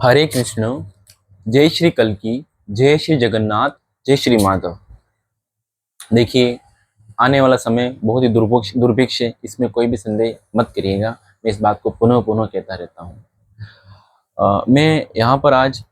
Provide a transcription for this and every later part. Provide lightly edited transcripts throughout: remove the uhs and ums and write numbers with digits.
हरे कृष्ण। जय श्री कल्की। जय श्री जगन्नाथ। जय श्री माधव। देखिए, आने वाला समय बहुत ही दुर्भिक्ष है, इसमें कोई भी संदेह मत करिएगा। मैं इस बात को पुनः पुनः कहता रहता हूँ। मैं यहाँ पर आज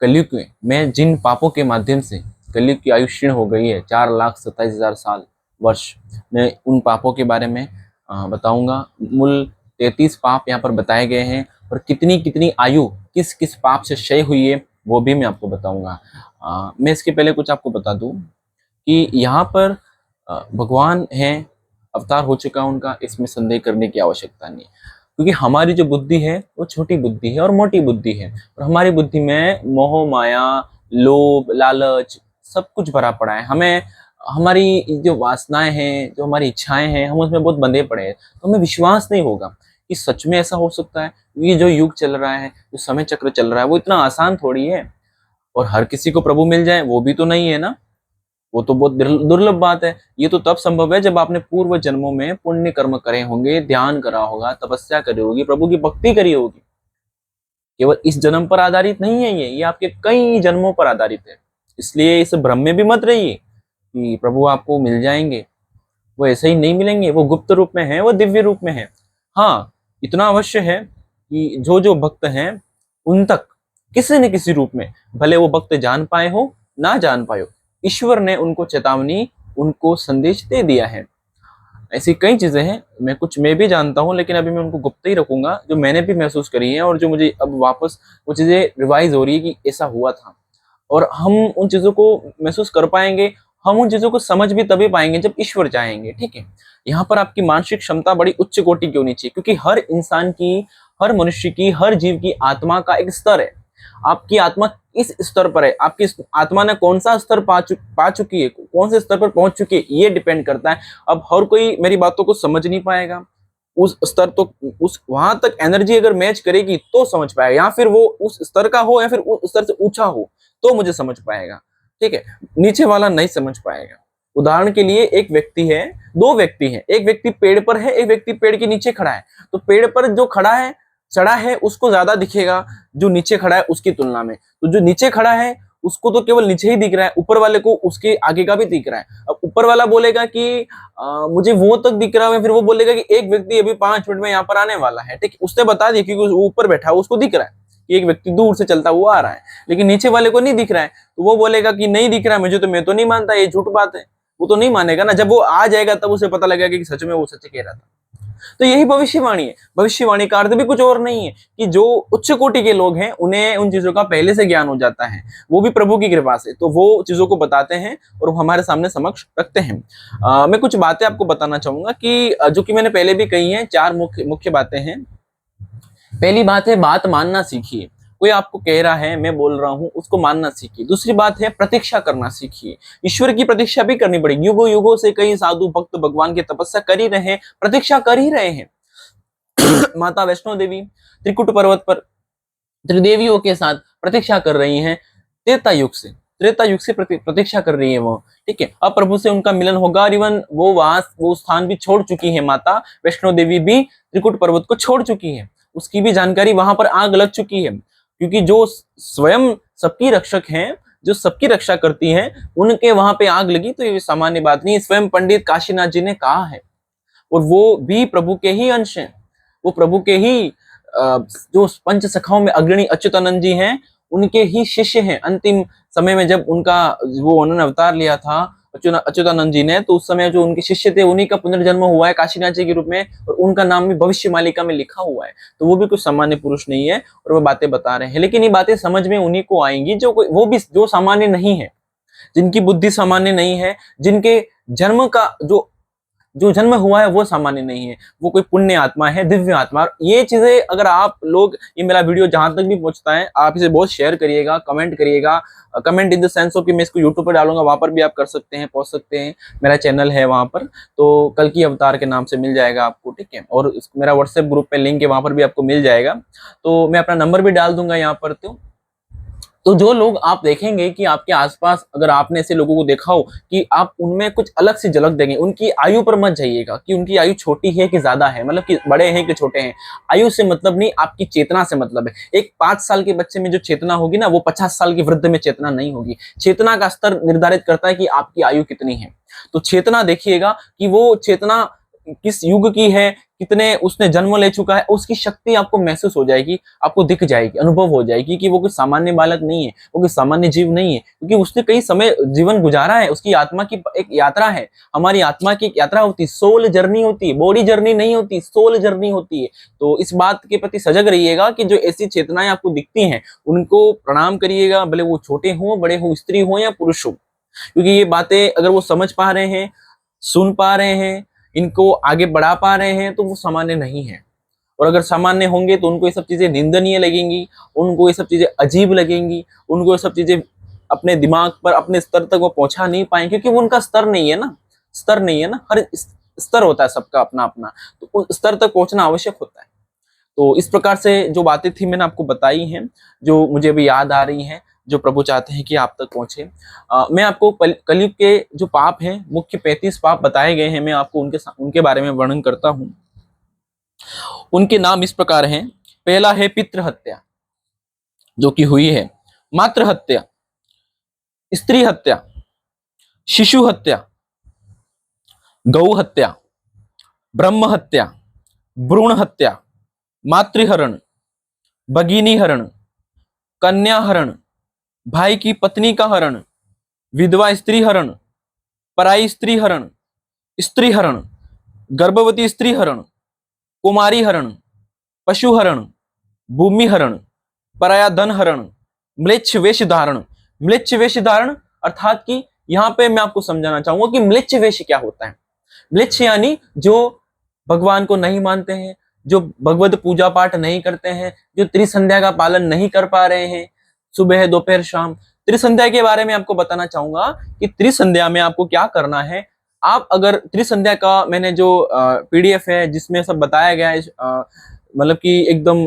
कलयुग में मैं जिन पापों के माध्यम से कलयुग की आयु क्षीण हो गई है, 4,27,000 साल वर्ष, मैं उन पापों के बारे में बताऊंगा। मूल 33 पाप यहाँ पर बताए गए हैं और कितनी कितनी आयु किस किस पाप से क्षय हुई है वो भी मैं आपको बताऊंगा। मैं इसके पहले कुछ आपको बता दूं कि यहाँ पर भगवान हैं, अवतार हो चुका उनका, इसमें संदेह करने की आवश्यकता नहीं। क्योंकि हमारी जो बुद्धि है वो छोटी बुद्धि है और मोटी बुद्धि है, और हमारी बुद्धि में मोह माया, लोभ, लालच सब कुछ भरा पड़ा है। हमें हमारी जो वासनाएं हैं, जो हमारी इच्छाएं हैं, हम उसमें बहुत बंधे पड़े हैं। तो हमें विश्वास नहीं होगा कि सच में ऐसा हो सकता है। ये जो युग चल रहा है, जो समय चक्र चल रहा है, वो इतना आसान थोड़ी है। और हर किसी को प्रभु मिल जाए वो भी तो नहीं है ना। वो तो बहुत दुर्लभ बात है। ये तो तब संभव है जब आपने पूर्व जन्मों में पुण्य कर्म करे होंगे, ध्यान करा होगा, तपस्या करी होगी, प्रभु की भक्ति करी होगी। केवल इस जन्म पर आधारित नहीं है, ये आपके कई जन्मों पर आधारित है। इसलिए इस भ्रम में भी मत रहिए कि प्रभु आपको मिल जाएंगे। वो ऐसे ही नहीं मिलेंगे। वो गुप्त रूप में है, वो दिव्य रूप में है। हाँ, इतना अवश्य है कि जो जो भक्त हैं उन तक किसी न किसी रूप में, भले वो भक्त जान पाए हो ना जान पाए हो, ईश्वर ने उनको चेतावनी, उनको संदेश दे दिया है। ऐसी कई चीजें हैं, मैं भी जानता हूँ, लेकिन अभी मैं उनको गुप्त ही रखूंगा, जो मैंने भी महसूस करी है और जो मुझे अब वापस वो चीजें रिवाइज हो रही है कि ऐसा हुआ था। और हम उन चीजों को महसूस कर पाएंगे, हम उन चीजों को समझ भी तभी पाएंगे जब ईश्वर चाहेंगे। ठीक है, यहाँ पर आपकी मानसिक क्षमता बड़ी उच्च कोटि की होनी चाहिए, क्योंकि हर इंसान की, हर मनुष्य की, हर जीव की आत्मा का एक स्तर है। आपकी आत्मा इस स्तर पर है, आपकी आत्मा ने कौन सा स्तर पा चुकी है, कौन से स्तर पर पहुंच चुकी है, ये डिपेंड करता है। अब हर कोई मेरी बातों को समझ नहीं पाएगा। उस स्तर तो उस वहां तक एनर्जी अगर मैच करेगी तो समझ पाएगा, या फिर वो उस स्तर का हो या फिर उस स्तर से ऊंचा हो तो मुझे समझ पाएगा। ठीक है, नीचे वाला नहीं समझ पाएगा। उदाहरण के लिए, एक व्यक्ति है, दो व्यक्ति हैं, एक व्यक्ति पेड़ पर है, एक व्यक्ति पेड़ के नीचे खड़ा है। तो पेड़ पर जो खड़ा है, चढ़ा है, उसको ज्यादा दिखेगा जो नीचे खड़ा है उसकी तुलना में। तो जो नीचे खड़ा है उसको तो केवल नीचे ही दिख रहा है, ऊपर वाले को उसके आगे का भी दिख रहा है। अब ऊपर वाला बोलेगा कि मुझे वो तक दिख रहा है, फिर वो बोलेगा कि एक व्यक्ति अभी 5 मिनट में यहाँ पर आने वाला है। ठीक, उसने बता दिया क्योंकि वो ऊपर बैठा है, उसको दिख रहा है कि एक व्यक्ति दूर से चलता हुआ आ रहा है, लेकिन नीचे वाले को नहीं दिख रहा है। तो वो बोलेगा कि नहीं दिख रहा है मुझे, तो मैं तो नहीं मानता, ये झूठ बात है। वो तो नहीं मानेगा ना। जब वो आ जाएगा तब उसे पता लगेगा कि सच में वो सच कह रहा था। तो यही भविष्यवाणी है। भविष्यवाणी का अर्थ भी कुछ और नहीं है कि जो उच्च कोटि के लोग हैं उन्हें उन चीजों का पहले से ज्ञान हो जाता है, वो भी प्रभु की कृपा से, तो वो चीजों को बताते हैं और वो हमारे सामने समक्ष रखते हैं। मैं कुछ बातें आपको बताना चाहूंगा कि जो कि मैंने पहले भी कही हैं। 4 मुख्य मुख्य बातें हैं। पहली बात है, बात मानना सीखिए। कोई आपको कह रहा है, मैं बोल रहा हूं, उसको मानना सीखिए। दूसरी बात है, प्रतीक्षा करना सीखिए। ईश्वर की प्रतीक्षा भी करनी पड़ेगी। युगों युगों से कई साधु भक्त भगवान की तपस्या कर ही रहे हैं, प्रतीक्षा कर ही रहे हैं। माता वैष्णो देवी त्रिकुट पर्वत पर त्रिदेवियों के साथ प्रतीक्षा कर रही हैं, त्रेता युग से प्रतीक्षा कर रही है वो। ठीक है, अब प्रभु से उनका मिलन होगा, और इवन वो स्थान भी छोड़ चुकी है। माता वैष्णो देवी भी त्रिकुट पर्वत को छोड़ चुकी है, उसकी भी जानकारी वहां पर आग लग चुकी है। क्योंकि जो स्वयं सबकी रक्षक हैं, जो सबकी रक्षा करती हैं, उनके वहां पे आग लगी तो ये सामान्य बात नहीं। स्वयं पंडित काशीनाथ जी ने कहा है, और वो भी प्रभु के ही अंश हैं। वो प्रभु के ही जो पंच सखाओं में अग्रणी अच्युतानंद जी हैं, उनके ही शिष्य हैं। अंतिम समय में जब उन्होंने अवतार लिया था अच्युतानंद जी ने, तो उस समय जो उनके शिष्य थे उन्हीं का पुनर्जन्म हुआ है काशीनाथ जी के रूप में, और उनका नाम भी भविष्य मालिका में लिखा हुआ है। तो वो भी कुछ सामान्य पुरुष नहीं है, और वो बातें बता रहे हैं। लेकिन ये बातें समझ में उन्हीं को आएंगी वो भी जो सामान्य नहीं है, जिनकी बुद्धि सामान्य नहीं है, जिनके जन्म का जो जन्म हुआ है वो सामान्य नहीं है, वो कोई पुण्य आत्मा है, दिव्य आत्मा। ये चीजें अगर आप लोग, ये मेरा वीडियो जहां तक भी पहुंचता है, आप इसे बहुत शेयर करिएगा, कमेंट करिएगा। Comment in the sense of कि मैं इसको यूट्यूब पर डालूंगा, वहां पर भी आप कर सकते हैं, पहुंच सकते हैं। मेरा चैनल है वहां पर, तो कल की अवतार के नाम से मिल जाएगा आपको। ठीक है, और मेरा व्हाट्सएप ग्रुप पे लिंक है, वहां पर भी आपको मिल जाएगा। तो मैं अपना नंबर भी डाल दूंगा यहाँ पर। तो तो जो लोग आप देखेंगे कि आपके आसपास, अगर आपने ऐसे लोगों को देखा हो कि आप उनमें कुछ अलग सी झलक देंगे, उनकी आयु पर मत जाइएगा कि उनकी आयु छोटी है कि ज्यादा है, मतलब कि बड़े हैं कि छोटे हैं। आयु से मतलब नहीं, आपकी चेतना से मतलब है। एक 5 साल के बच्चे में जो चेतना होगी ना, वो 50 साल के वृद्ध में चेतना नहीं होगी। चेतना का स्तर निर्धारित करता है कि आपकी आयु कितनी है। तो चेतना देखिएगा कि वो चेतना किस युग की है, कितने उसने जन्म ले चुका है, उसकी शक्ति आपको महसूस हो जाएगी, आपको दिख जाएगी, अनुभव हो जाएगी कि वो कोई सामान्य बालक नहीं है, वो कोई सामान्य जीव नहीं है, क्योंकि उसने कई समय जीवन गुजारा है। उसकी आत्मा की एक यात्रा है। हमारी आत्मा की एक यात्रा होती है, सोल जर्नी होती है, बॉडी जर्नी नहीं होती, सोल जर्नी होती है। तो इस बात के प्रति सजग रहिएगा कि जो ऐसी चेतनाएं आपको दिखती हैं उनको प्रणाम करिएगा, भले वो छोटे हों, बड़े हों, स्त्री हो या पुरुष हो, क्योंकि ये बातें अगर वो समझ पा रहे हैं, सुन पा रहे हैं, इनको आगे बढ़ा पा रहे हैं, तो वो सामान्य नहीं है। और अगर सामान्य होंगे तो उनको ये सब चीजें निंदनीय लगेंगी, उनको ये सब चीजें अजीब लगेंगी, उनको ये सब चीजें अपने दिमाग पर, अपने स्तर तक वो पहुंचा नहीं पाएंगे, क्योंकि वो उनका स्तर नहीं है ना। स्तर नहीं है ना, हर स्तर होता है सबका अपना अपना, तो उस स्तर तक पहुंचना आवश्यक होता है। तो इस प्रकार से जो बातें थी मैंने आपको बताई हैं, जो मुझे अभी याद आ रही हैं, जो प्रभु चाहते हैं कि आप तक पहुंचे। मैं आपको कलयुग के जो पाप हैं, मुख्य 35 पाप बताए गए हैं, मैं आपको उनके बारे में वर्णन करता हूं। उनके नाम इस प्रकार हैं। पहला है पितृ हत्या, जो कि हुई है। मातृ हत्या, स्त्री हत्या, शिशु हत्या, गौ हत्या, ब्रह्म हत्या, भ्रूण हत्या, मातृहरण, भगिनी हरण, कन्या हरण, भाई की पत्नी का हरण, विधवा स्त्री हरण, पराई स्त्री हरण, स्त्री हरण, गर्भवती स्त्री हरण, कुमारी हरण, पशु हरण, भूमि हरण, पराया धन हरण, म्लेच्छ वेश धारण। म्लेच्छ वेश धारण अर्थात कि यहां पे मैं आपको समझाना चाहूंगा कि म्लेच्छ वेश क्या होता है। म्लेच्छ यानी जो भगवान को नहीं मानते हैं, जो भगवत पूजा पाठ नहीं करते हैं, जो त्रिसंध्या का पालन नहीं कर पा रहे हैं, सुबह दोपहर शाम। त्रिसंध्या के बारे में आपको बताना चाहूंगा कि त्रिसंध्या में आपको क्या करना है। आप अगर त्रिसंध्या का मैंने जो पीडीएफ है जिसमें सब बताया गया है, मतलब कि एकदम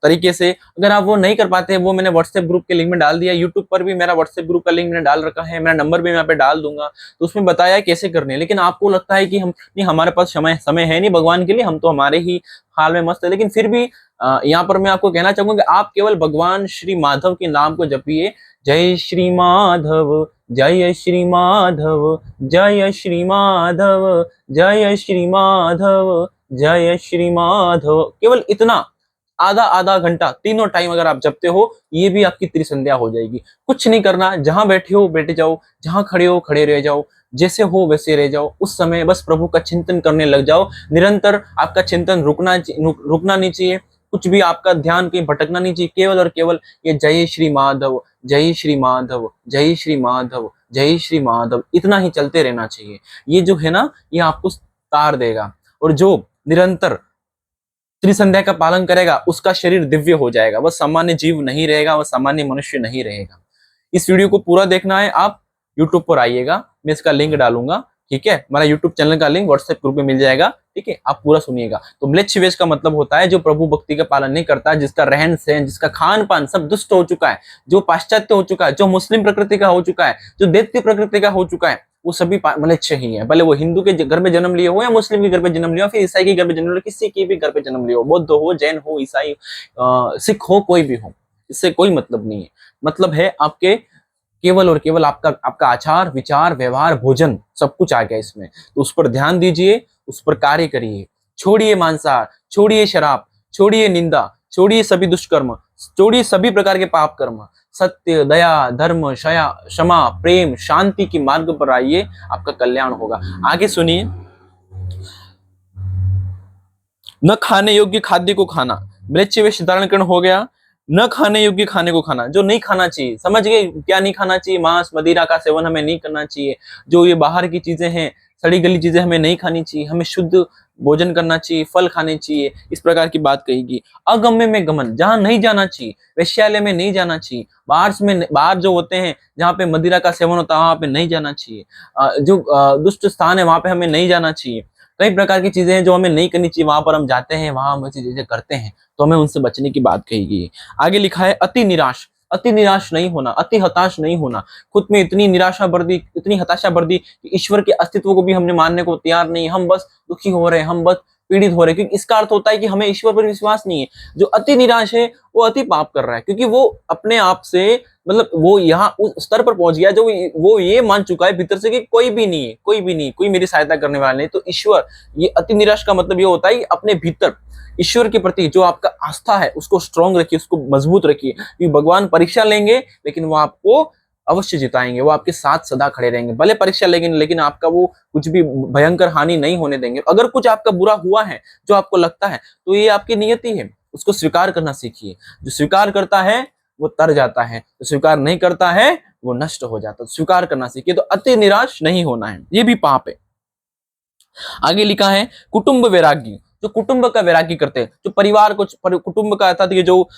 तरीके से, अगर आप वो नहीं कर पाते हैं, वो मैंने व्हाट्सएप ग्रुप के लिंक में डाल दिया। यूट्यूब पर भी मेरा व्हाट्सएप ग्रुप का लिंक मैंने डाल रखा है, मेरा नंबर भी मैं यहाँ पे डाल दूंगा, तो उसमें बताया कैसे करने। लेकिन आपको लगता है कि हम नहीं, हमारे पास समय है नहीं भगवान के लिए, हम तो हमारे ही हाल में मस्त है। लेकिन फिर भी यहाँ पर मैं आपको कहना चाहूंगा कि आप केवल भगवान श्री माधव के नाम को जपिए। जय श्री माधव, जय श्री माधव, जय श्री माधव, जय श्री माधव, जय श्री माधव। केवल इतना आधा आधा घंटा तीनों टाइम अगर आप जपते हो, ये भी आपकी त्रिसंध्या हो जाएगी। कुछ नहीं करना, जहां बैठे हो बैठे जाओ, जहां खड़े हो खड़े रह जाओ, जैसे हो वैसे रह जाओ। उस समय बस प्रभु का चिंतन करने लग जाओ। निरंतर आपका चिंतन रुकना नहीं चाहिए, कुछ भी आपका ध्यान कहीं भटकना नहीं चाहिए। केवल और केवल ये जय श्री माधव, जय श्री माधव, जय श्री माधव, जय श्री माधव, इतना ही चलते रहना चाहिए। ये जो है ना, ये आपको तार देगा। और जो निरंतर त्रिसंध्या का पालन करेगा उसका शरीर दिव्य हो जाएगा, वह सामान्य जीव नहीं रहेगा, वह सामान्य मनुष्य नहीं रहेगा। इस वीडियो को पूरा देखना है, आप यूट्यूब पर आइएगा, मैं इसका लिंक डालूंगा, ठीक है। हमारा यूट्यूब चैनल का लिंक व्हाट्सएप ग्रुप में मिल जाएगा, ठीक है। आप पूरा सुनिएगा। तो म्लेच्छ वेश का मतलब होता है जो प्रभु भक्ति का पालन नहीं करता, जिसका रहन सहन, जिसका खान पान सब दुष्ट हो चुका है, जो पाश्चात्य हो चुका है, जो मुस्लिम प्रकृति का हो चुका है, जो दैत्य प्रकृति का हो चुका है, वो सभी म्लेच्छ ही है। भले वो हिंदू के घर में जन्म लिए हो या मुस्लिम के घर में जन्म लिया हो, फिर ईसाई के घर में जन्म लिया, किसी के भी घर में जन्म लिया हो, बौद्ध हो, जैन हो, ईसाई, सिख हो, कोई भी हो, इससे कोई मतलब नहीं है। मतलब है आपके केवल और केवल आपका आचार विचार व्यवहार भोजन सब कुछ आ गया इसमें। तो उस पर ध्यान दीजिए, उस पर कार्य करिए। छोड़िए मांसाहार, छोड़िए शराब, छोड़िए निंदा, छोड़िए सभी दुष्कर्म, छोड़िए सभी प्रकार के पाप कर्म। सत्य, दया, धर्म, क्षमा, प्रेम, शांति के मार्ग पर आइए, आपका कल्याण होगा। आगे सुनिए। न खाने योग्य खाद्य को खाना, म्लेच्छ वेश धारण करना हो गया। न खाने योग्य खाने को खाना, जो नहीं खाना चाहिए, समझ गए क्या नहीं खाना चाहिए। मांस मदिरा का सेवन हमें नहीं करना चाहिए। जो ये बाहर की चीजें हैं, सड़ी गली चीजें हमें नहीं खानी चाहिए। हमें शुद्ध भोजन करना चाहिए, फल खाने चाहिए, इस प्रकार की बात कहेगी। अगम्य में गमन, जहां नहीं जाना चाहिए, वैश्यालय में नहीं जाना चाहिए, बाहर जो होते हैं जहाँ पे मदिरा का सेवन होता है वहां पे नहीं जाना चाहिए। जो दुष्ट स्थान है वहां पे हमें नहीं जाना चाहिए। कई प्रकार की चीजें हैं जो हमें नहीं करनी चाहिए, वहां पर हम जाते हैं, वहां हम ऐसी चीजें करते हैं, तो हमें उनसे बचने की बात कही गई है। आगे लिखा है अति निराश, अति निराश नहीं होना, अति हताश नहीं होना, खुद में इतनी निराशा भर दी, इतनी हताशा भर दी कि ईश्वर के अस्तित्व को भी हमने मानने को तैयार नहीं, हम बस दुखी हो रहे हैं, हम बस पीड़ित हो रहे हैं, क्योंकि इसका अर्थ होता है कि हमें ईश्वर पर विश्वास नहीं है। जो अति निराश है वो अति पाप कर रहा है, क्योंकि वो अपने आप से मतलब वो यहाँ उस स्तर पर पहुंच गया जो वो ये मान चुका है भीतर से कि कोई भी नहीं है, कोई भी नहीं, कोई मेरी सहायता करने वाला नहीं। तो ईश्वर, ये अति निराश का मतलब ये होता है कि अपने भीतर ईश्वर के प्रति जो आपका आस्था है उसको स्ट्रांग रखिए, उसको मजबूत रखिए, क्योंकि भगवान परीक्षा लेंगे लेकिन वो आपको अवश्य जिताएंगे, वो आपके साथ सदा खड़े रहेंगे। भले परीक्षा लेकिन आपका वो कुछ भी भयंकर हानि नहीं होने देंगे। अगर कुछ आपका बुरा हुआ है जो आपको लगता है तो ये आपकी नियति है, उसको स्वीकार करना सीखिए। जो स्वीकार करता है वो तर जाता है, जो स्वीकार नहीं करता है वो नष्ट हो जाता है। स्वीकार करना सीखिए। तो अति निराश नहीं होना है, ये भी पाप है। आगे लिखा है कुटुंब वैराग्य, जो कुटुंब का वैराग्य करते हैं, जो परिवार को, कुटुंब का अर्थात कि जो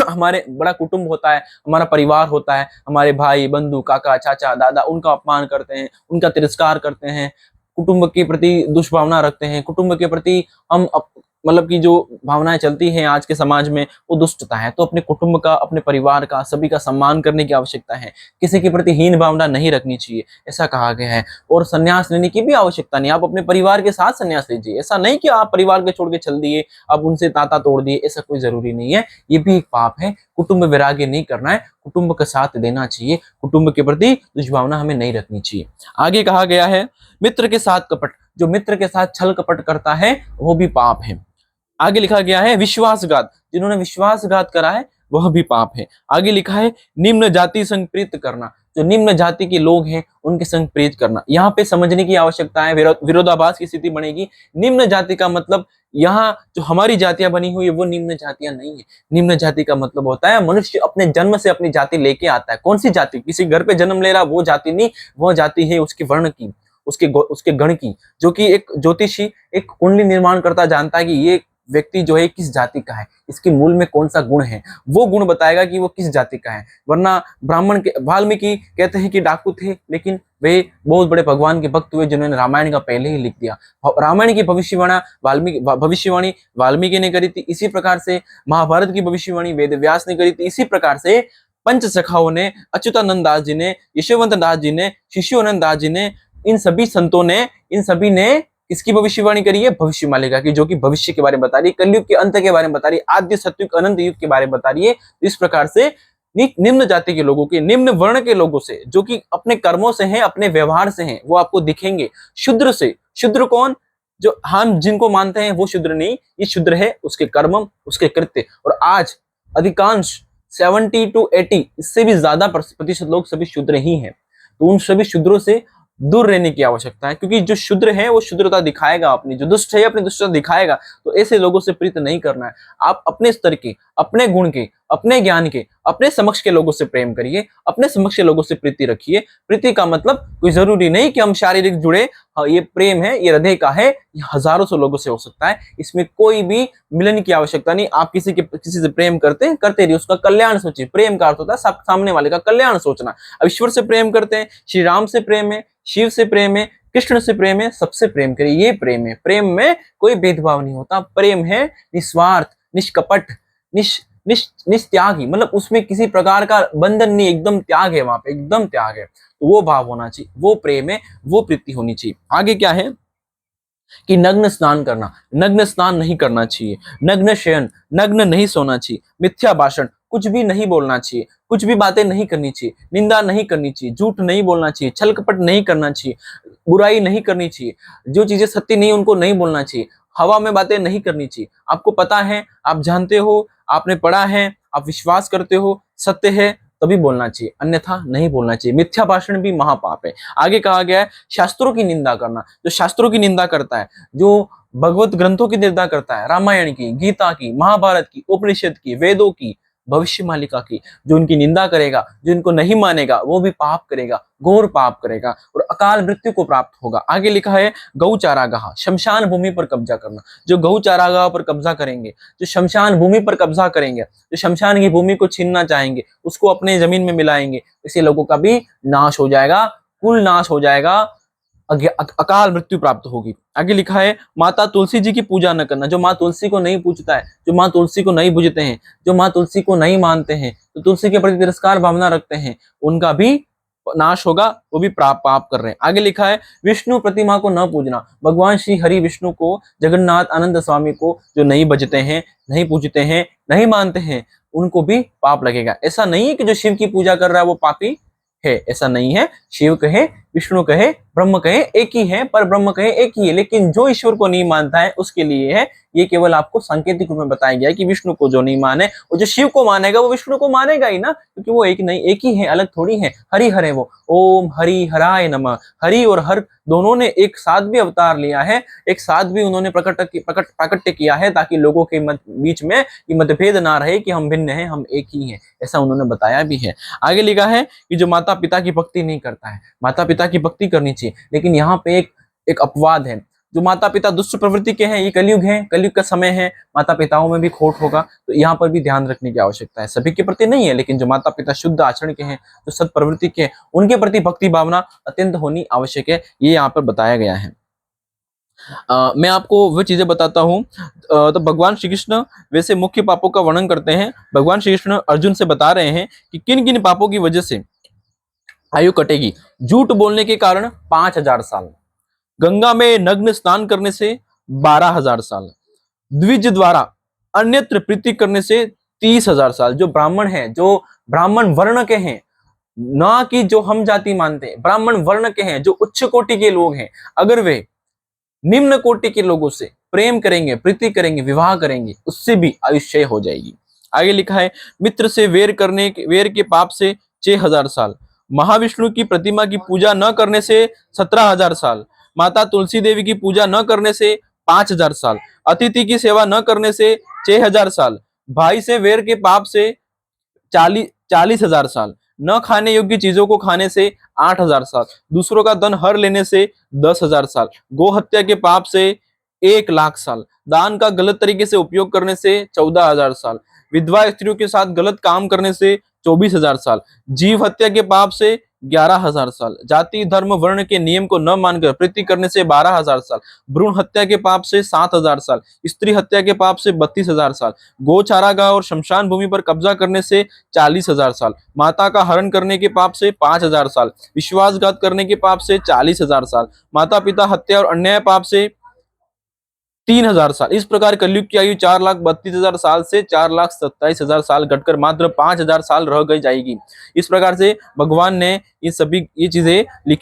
हमारे बड़ा कुटुंब होता है, हमारा परिवार होता है, हमारे भाई बंधु काका चाचा दादा, उनका अपमान करते हैं, उनका तिरस्कार करते हैं, कुटुंब के प्रति दुष्भावना रखते हैं, कुटुंब के प्रति हम मतलब कि जो भावनाएं चलती हैं आज के समाज में वो दुष्टता है। तो अपने कुटुंब का, अपने परिवार का, सभी का सम्मान करने की आवश्यकता है। किसी के प्रति हीन भावना नहीं रखनी चाहिए, ऐसा कहा गया है। और संन्यास लेने की भी आवश्यकता नहीं, आप अपने परिवार के साथ संन्यास लीजिए। ऐसा नहीं कि आप परिवार के छोड़ के चल दिए, अब उनसे नाता तोड़ दिए, ऐसा कोई जरूरी नहीं है। ये भी एक पाप है। कुटुंब वैराग्य नहीं करना है, कुटुंब का साथ देना चाहिए, कुटुंब के प्रति दुष्भावना हमें नहीं रखनी चाहिए। आगे कहा गया है मित्र के साथ कपट, जो मित्र के साथ छल कपट करता है वो भी पाप है। आगे लिखा गया है विश्वासघात, जिन्होंने विश्वासघात करा है वह भी पाप है। आगे लिखा है निम्न जाति संग प्रीत करना, जो निम्न जाति के लोग हैं उनके संग प्रीत करना। यहाँ पे समझने की आवश्यकता है, विरोधाभास की स्थिति बनेगी। निम्न जाति का मतलब यहाँ जो हमारी जातियां बनी हुई है वो निम्न जातियां नहीं है। निम्न जाति का मतलब होता है मनुष्य अपने जन्म से अपनी जाति लेके आता है। कौन सी जाति? किसी घर पे जन्म ले रहा वो जाति नहीं, वह जाति है उसके वर्ण की, उसके गण की। जो कि एक ज्योतिषी एक कुंडली निर्माण करता जानता है कि ये व्यक्ति जो है किस जाति का है, इसके मूल में कौन सा गुण है, वो गुण बताएगा कि वो किस जाति का है। वरना ब्राह्मण के वाल्मीकि कहते हैं कि डाकू थे, लेकिन वे बहुत बड़े भगवान के भक्त हुए जिन्होंने रामायण का पहले ही लिख दिया। रामायण की भविष्यवाणी वाल्मीकि ने करी थी, इसी प्रकार से महाभारत की भविष्यवाणी वेद व्यास ने करी थी, इसी प्रकार से पंच सखाओं ने, अच्युतानंद दास जी ने, यशवंत दास जी ने, शिशुआनंद दास जी ने, इन सभी संतों ने, इन सभी ने किसकी भविष्यवाणी करी है? भविष्य मालिका की, जो कि भविष्य के बारे में बता रही है, कलयुग के अंत के बारे में बता रही है, आद्य सत्युग अनंत युग के बारे में बता रही है। इस प्रकार से निम्न जाति के लोगों के, निम्न वर्ण के लोगों से, जो कि अपने कर्मों से हैं, अपने व्यवहार से हैं, वो आपको दिखेंगे। शुद्र से, शुद्र कौन? जो हम जिनको मानते हैं वो शुद्र नहीं, ये शुद्र है उसके कर्म, उसके कृत्य। और आज अधिकांश 70 to 80 इससे भी ज्यादा प्रतिशत लोग सभी शुद्र ही हैं। तो उन सभी शुद्रों से दूर रहने की आवश्यकता है, क्योंकि जो शुद्र है वो शुद्रता दिखाएगा अपनी, जो दुष्ट है अपनी दुष्टता दिखाएगा। तो ऐसे लोगों से प्रीत नहीं करना है। आप अपने स्तर के, अपने गुण के, अपने ज्ञान के, अपने समक्ष के लोगों से प्रेम करिए, अपने समक्ष के लोगों से प्रीति रखिए। प्रीति का मतलब कोई जरूरी नहीं कि हम शारीरिक जुड़े, हाँ ये प्रेम है, ये हृदय का है, ये हजारों से लोगों से हो सकता है। इसमें कोई भी मिलन की आवश्यकता नहीं। आप किसी से प्रेम करते रहिए, उसका कल्याण सोचिए। प्रेम का अर्थ होता है सामने वाले का कल्याण सोचना। अब ईश्वर से प्रेम करते हैं, श्री राम से प्रेम है, शिव से प्रेम है, कृष्ण से प्रेम है, सबसे प्रेम करिए। ये प्रेम है। प्रेम में कोई भेदभाव नहीं होता। प्रेम है निस्वार्थ, निष्कपट, निस्त्यागी, मतलब उसमें किसी प्रकार का बंधन नहीं, एकदम त्याग है, वहां पे एकदम त्याग है। तो वो भाव होना चाहिए, वो प्रेम है, वो प्रीति होनी चाहिए। आगे क्या है कि नग्न स्नान करना, नग्न स्नान नहीं करना चाहिए, नग्न शयन, नग्न नहीं सोना चाहिए, मिथ्या भाषण, कुछ भी नहीं बोलना चाहिए, कुछ भी बातें नहीं करनी चाहिए, निंदा नहीं करनी चाहिए, झूठ नहीं बोलना चाहिए, छल कपट नहीं करना चाहिए, बुराई नहीं करनी चाहिए, जो चीजें सत्य नहीं उनको नहीं बोलना चाहिए, हवा में बातें नहीं करनी चाहिए। आपको पता है, आप जानते हो, आपने पढ़ा है, आप विश्वास करते हो, सत्य है तभी बोलना चाहिए, अन्यथा नहीं बोलना चाहिए। मिथ्या भाषण भी महापाप है। आगे कहा गया है शास्त्रों की निंदा करना। जो शास्त्रों की निंदा करता है, जो भगवत ग्रंथों की निंदा करता है, रामायण की, गीता की, महाभारत की, उपनिषद की, वेदों की, भविष्य मालिका की, जो उनकी निंदा करेगा, जो इनको नहीं मानेगा, वो भी पाप करेगा, घोर पाप करेगा और अकाल मृत्यु को प्राप्त होगा। आगे लिखा है गौ चारागाह, शमशान भूमि पर कब्जा करना। जो गौ चारागाह पर कब्जा करेंगे, जो शमशान भूमि पर कब्जा करेंगे, जो शमशान की भूमि को छीनना चाहेंगे, उसको अपने जमीन में मिलाएंगे, ऐसे लोगों का भी नाश हो जाएगा, कुल नाश हो जाएगा। अकाल मृत्यु प्राप्त होगी। आगे लिखा है माता तुलसी जी की पूजा न करना। जो माँ तुलसी को नहीं पूजता है, जो माँ तुलसी को नहीं पूजते हैं, जो माँ तुलसी को नहीं मानते हैं, तो तुलसी के प्रति तिरस्कार भावना रखते हैं, उनका भी नाश होगा, वो भी पाप कर रहे हैं। आगे लिखा है विष्णु प्रतिमा को न पूजना। भगवान श्री हरि विष्णु को, जगन्नाथ आनंद स्वामी को जो नहीं भजते हैं, नहीं पूजते हैं, नहीं मानते हैं, उनको भी पाप लगेगा। ऐसा नहीं है कि जो शिव की पूजा कर रहा है वो पापी है, ऐसा नहीं है। शिव कहे, विष्णु कहे, ब्रह्म कहे, एक ही है, पर ब्रह्म कहे एक ही है, लेकिन जो ईश्वर को नहीं मानता है उसके लिए है। ये केवल आपको सांकेतिक रूप में बताया गया है कि विष्णु को जो नहीं माने, वो जो शिव को मानेगा वो विष्णु को मानेगा ही ना, क्योंकि वो एक नहीं, एक ही है, अलग थोड़ी है। हरि हर है वो। ओम हरि हराय नमः। हरि और हर दोनों ने एक साथ भी अवतार लिया है, एक साथ भी उन्होंने प्राकट्य किया है, ताकि लोगों के बीच में ये मतभेद ना रहे कि हम भिन्न हैं, हम एक ही हैं, ऐसा उन्होंने बताया भी है। आगे लिखा है कि जो माता पिता की भक्ति नहीं करता है, माता पिता की भक्ति करनी चाहिए, लेकिन यहाँ पे एक अपवाद है। जो माता पिता दुष्ट प्रवृत्ति के हैं, ये कलयुग है, कलयुग का समय है, माता पिताओं में भी खोट होगा, तो यहाँ पर भी ध्यान रखने की आवश्यकता है। सभी के प्रति नहीं है, लेकिन जो माता पिता शुद्ध आचरण के हैं, जो सत प्रवृत्ति के हैं, उनके प्रति भक्ति भावना अत्यंत होनी आवश्यक है, ये यहाँ पर बताया गया है। मैं आपको वह चीजें बताता हूँ। तो भगवान श्री कृष्ण वैसे मुख्य पापों का वर्णन करते हैं। भगवान श्री कृष्ण अर्जुन से बता रहे हैं कि किन किन पापों की वजह से आयु कटेगी। झूठ बोलने के कारण 5000 साल, गंगा में नग्न स्नान करने से 12,000 साल, द्विज द्वारा अन्यत्र प्रीति करने से 30,000 साल। जो ब्राह्मण है, जो ब्राह्मण वर्ण के हैं, ना कि जो हम जाति मानते हैं, ब्राह्मण वर्ण के हैं, जो उच्च कोटि के लोग हैं, अगर वे निम्न कोटि के लोगों से प्रेम करेंगे, प्रीति करेंगे, विवाह करेंगे, उससे भी आयुष्य हो जाएगी। आगे लिखा है मित्र से वेर के पाप से 6,000 साल, महाविष्णु की प्रतिमा की पूजा न करने से 17,000 साल, माता तुलसी देवी की पूजा न करने से 5,000 साल, अतिथि की सेवा न करने से 6,000 साल, भाई से वेर के पाप से 40,000 साल, न खाने योग्य चीजों को खाने से 8,000 साल, दूसरों का धन हर लेने से 10,000 साल, गो हत्या के पाप से 1,00,000 साल, दान का गलत तरीके से उपयोग करने से 14,000 साल, विधवा स्त्रियों के साथ गलत काम करने से 24,000 साल, जीव हत्या के पाप से 11,000 साल, जाति धर्म वर्ण के नियम को न मानकर प्रीति करने से 12,000 साल, भ्रूण हत्या के पाप से 7,000 साल, स्त्री हत्या के पाप से 32,000 साल, गो चारागाह और शमशान भूमि पर कब्जा करने से 40,000 साल, माता का हरण करने के पाप से 5,000 साल, विश्वासघात करने के पाप से 40,000 साल, माता पिता हत्या और अन्याय पाप से 3,000 साल। इस प्रकार कलयुग की आयु 4,32,000 साल से 4,27,000 साल घटकर मात्र 5,000 साल रह गई जाएगी। इस प्रकार से भगवान ने ये सभी ये चीजें लिखी।